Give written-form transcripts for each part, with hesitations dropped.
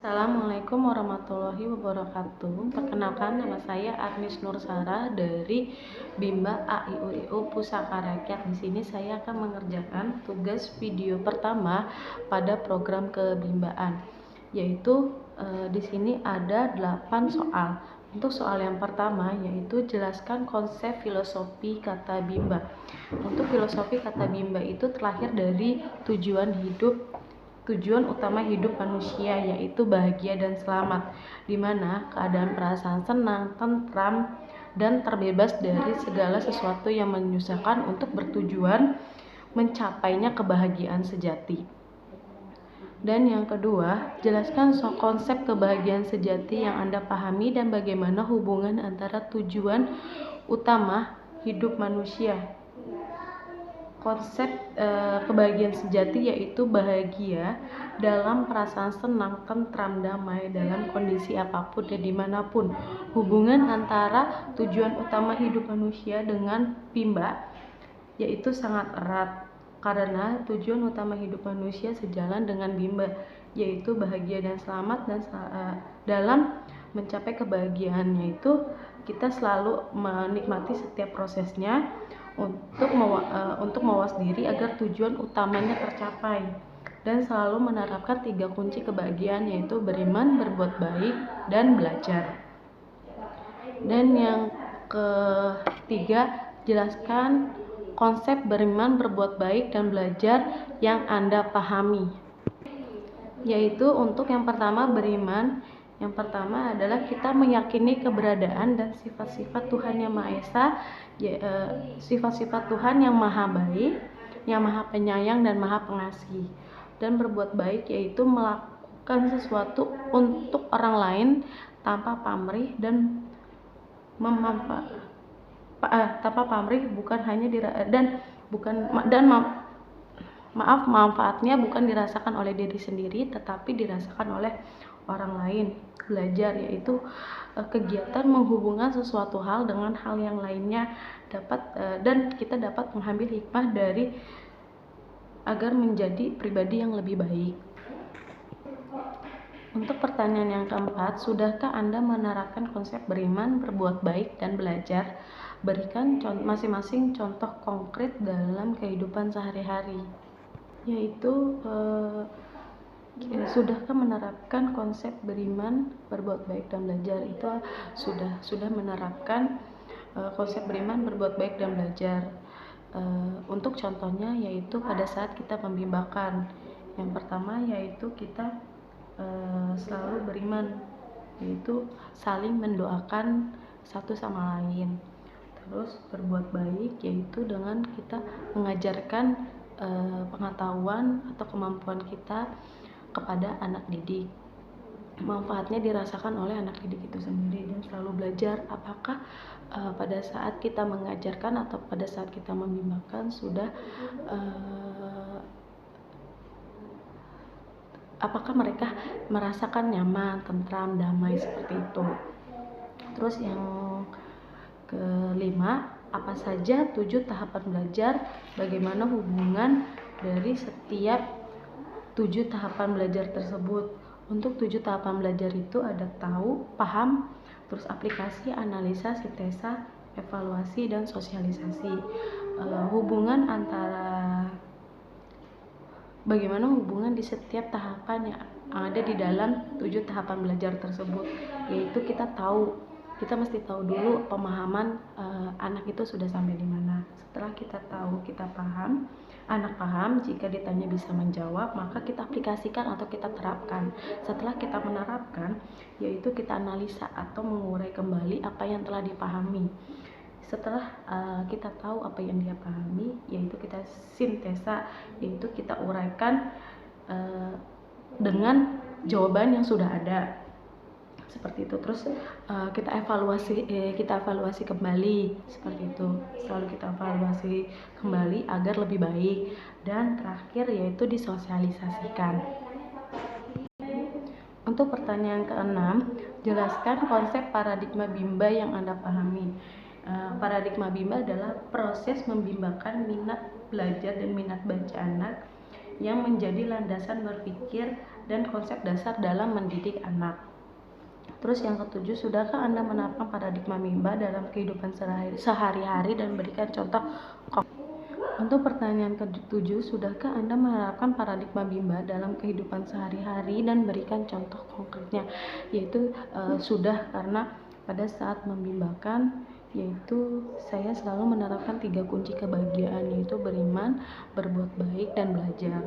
Assalamualaikum warahmatullahi wabarakatuh. Perkenalkan, nama saya Arnis Nursara dari Bimba AIUIU Pusaka Rakyat. Di sini saya akan mengerjakan tugas video pertama pada program kebimbaan, yaitu di sini ada 8 soal. Untuk soal yang pertama yaitu jelaskan konsep filosofi kata bimba. Untuk filosofi kata bimba itu terlahir dari tujuan utama hidup manusia, yaitu bahagia dan selamat, di mana keadaan perasaan senang, tentram, dan terbebas dari segala sesuatu yang menyusahkan untuk bertujuan mencapainya kebahagiaan sejati. Dan yang kedua, jelaskan konsep kebahagiaan sejati yang Anda pahami dan bagaimana hubungan antara tujuan utama hidup manusia. Konsep kebahagiaan sejati yaitu bahagia dalam perasaan senang, tentram, damai dalam kondisi apapun dan dimanapun. Hubungan antara tujuan utama hidup manusia dengan bimba yaitu sangat erat, karena tujuan utama hidup manusia sejalan dengan bimba, yaitu bahagia dan selamat. Dan dalam mencapai kebahagiaan, yaitu kita selalu menikmati setiap prosesnya untuk mawas diri agar tujuan utamanya tercapai, dan selalu menerapkan 3 kunci kebahagiaan, yaitu beriman, berbuat baik, dan belajar. Dan yang ketiga, jelaskan konsep beriman, berbuat baik, dan belajar yang Anda pahami. Yaitu untuk yang pertama, beriman. Yang pertama adalah kita meyakini keberadaan dan sifat-sifat Tuhan Yang Maha Esa, sifat-sifat Tuhan yang maha baik, yang maha penyayang dan maha pengasih. Dan berbuat baik yaitu melakukan sesuatu untuk orang lain tanpa pamrih dan manfaatnya bukan dirasakan oleh diri sendiri tetapi dirasakan oleh orang lain. Belajar yaitu kegiatan menghubungkan sesuatu hal dengan hal yang lainnya dan kita dapat mengambil hikmah dari agar menjadi pribadi yang lebih baik. Untuk pertanyaan yang keempat, sudahkah Anda menerapkan konsep beriman, berbuat baik, dan belajar? Berikan masing-masing contoh konkret dalam kehidupan sehari-hari. Yaitu sudahkah menerapkan konsep beriman, berbuat baik, dan belajar? Itu sudah menerapkan konsep beriman, berbuat baik, dan belajar. Untuk contohnya yaitu pada saat kita membimbakan. Yang pertama yaitu kita selalu beriman, yaitu saling mendoakan satu sama lain. Terus berbuat baik yaitu dengan kita mengajarkan pengetahuan atau kemampuan kita kepada anak didik. Manfaatnya dirasakan oleh anak didik itu sendiri. Dan selalu belajar, apakah pada saat kita mengajarkan atau pada saat kita membimbakan apakah mereka merasakan nyaman, tentram, damai, seperti itu. Terus yang kelima, apa saja 7 tahapan belajar, bagaimana hubungan dari setiap 7 tahapan belajar tersebut. Untuk 7 tahapan belajar itu ada tahu, paham, terus aplikasi, analisa, sintesa, evaluasi, dan sosialisasi. Bagaimana hubungan di setiap tahapan yang ada di dalam 7 tahapan belajar tersebut, yaitu kita mesti tahu dulu pemahaman anak itu sudah sampai di mana. Setelah kita tahu, kita paham, anak paham, jika ditanya bisa menjawab, maka kita aplikasikan atau kita terapkan. Setelah kita menerapkan, yaitu kita analisa atau mengurai kembali apa yang telah dipahami. Setelah kita tahu apa yang dia pahami, yaitu kita sintesa, yaitu kita uraikan dengan jawaban yang sudah ada, seperti itu. Terus kita evaluasi kembali, seperti itu. Selalu kita evaluasi kembali agar lebih baik. Dan terakhir yaitu disosialisasikan. Untuk pertanyaan keenam, jelaskan konsep paradigma bimba yang Anda pahami. Paradigma bimba adalah proses membimbakan minat belajar dan minat baca anak yang menjadi landasan berpikir dan konsep dasar dalam mendidik anak. Terus yang ketujuh, sudahkah Anda menerapkan paradigma MIMBA dalam kehidupan sehari-hari dan berikan contoh? Untuk pertanyaan ketujuh, sudahkah Anda menerapkan paradigma MIMBA dalam kehidupan sehari-hari dan berikan contoh konkretnya? Yaitu sudah, karena pada saat membimbakan, yaitu saya selalu menerapkan 3 kunci kebahagiaan, yaitu beriman, berbuat baik, dan belajar.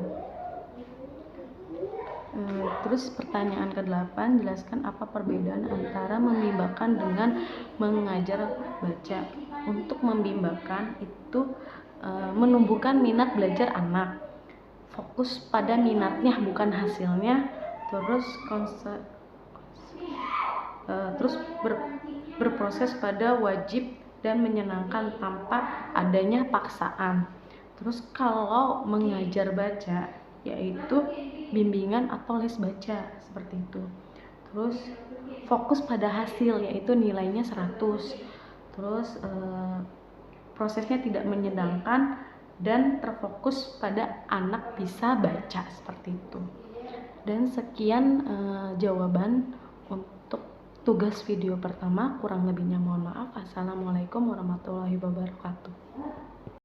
Terus pertanyaan ke-8, jelaskan apa perbedaan antara membimbakan dengan mengajar baca. Untuk membimbakan itu menumbuhkan minat belajar anak, fokus pada minatnya bukan hasilnya, terus berproses pada wajib dan menyenangkan tanpa adanya paksaan. Terus kalau mengajar baca yaitu bimbingan atau les baca seperti itu. Terus fokus pada hasil yaitu nilainya 100. Terus prosesnya tidak menyenangkan dan terfokus pada anak bisa baca seperti itu. Dan sekian jawaban untuk tugas video pertama, kurang lebihnya mohon maaf. Assalamualaikum warahmatullahi wabarakatuh.